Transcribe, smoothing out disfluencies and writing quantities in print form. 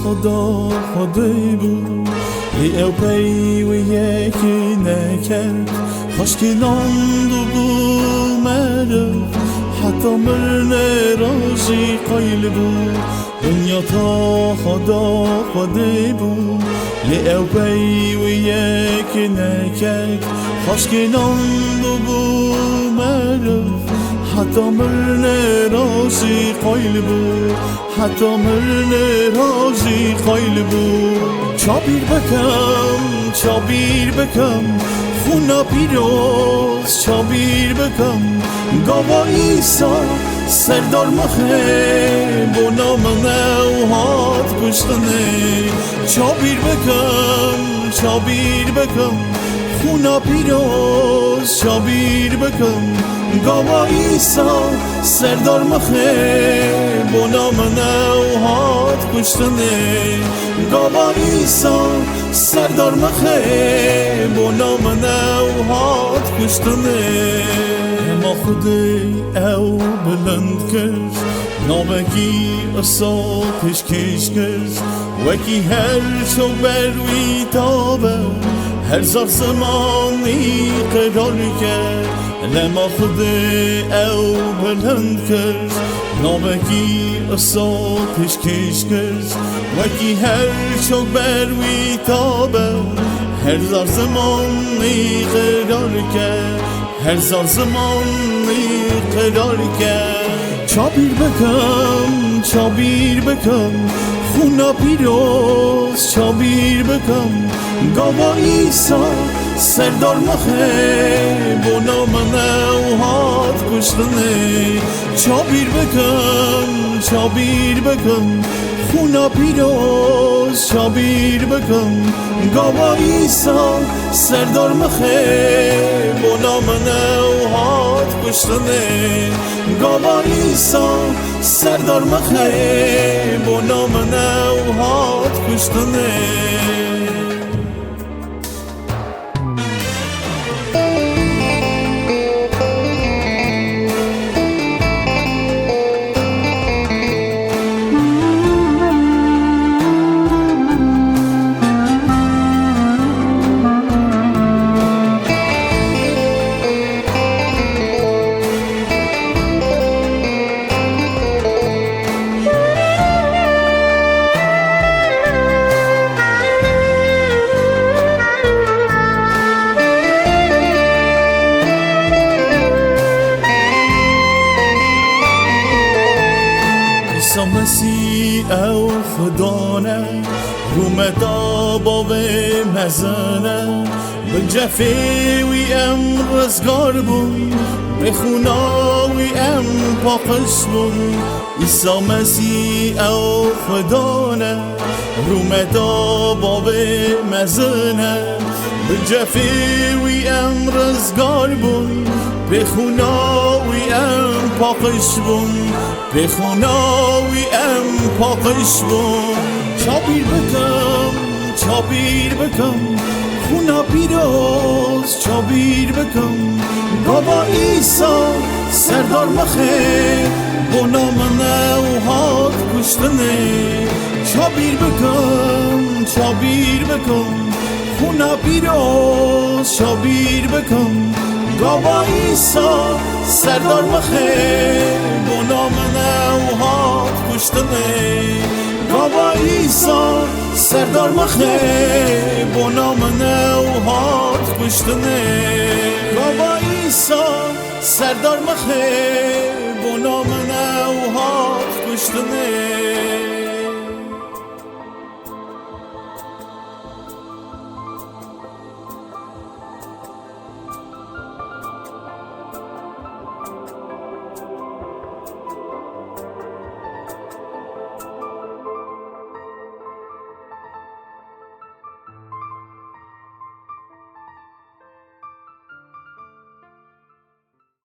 خدا خدای بود ای او پی و یکی نکرد خوش که ناندو بود مرد حتی مرنه رازی قیل بود دنیا تا خدا خدای بود ای او پی و یکی نکرد خوش که ناندو بود مرد حتی مرنه رازی قیل بود حتی مرنه رازی قیل بود چابیر بکم خونا پیروز چابیر بکم گاوا ایسا سردار مخه با نام نوهات پشتنه چابیر بکم خونا پیروز چابیر بکم گاوا ایسا سردار مخه با نام نوهات پشتنه گاوا ایسا سردار مخه با نام نوهات پشتنه ما خودی او بلند کرد نامگی اصاتش کش کرد وکی هر شو بروی تابه هر زار زمانی قرار کرد لما خودی او بلند کرد نامگی اصاتش کش کرد وکی هر شو بروی تابه هر زار زمانی قرار کرد هر زار زمانی قرار کرد چابیر بکم خونا پیروز چابیر بکم گاوا ایسا سردار مخه با نام نوهات پشتنه چابیر بکم خونا پیروز چابیر بکم گاوا ایسا سردار مخه با نام نوهات پشتنه گاوا ایسا سردار مخه با نام نوهات پشتنه مسیح او خدانه رومتا باب مزنه به جفه وی ام رزگار بون به خوناوی ام پاقش بون عیسی مسیح او خدانه رومتا باب مزنه به جفه وی ام رزگار بون به خوناوی ام پاقش بون به خوناوی ام پاقش بون چابیر بکم خونا پیروز چابیر بکم گاوا ایسا سردار مخه با نام نوهات پشتنه چابیر بکم خونا پیروز چابیر بکم گاوا ایسا سردار مخه با نام نوهات پشتنه گاوا ایسا سردار مخه با نام نوهات پشتنه گاوا ایسا سردار مخه با نام نوهات پشتنه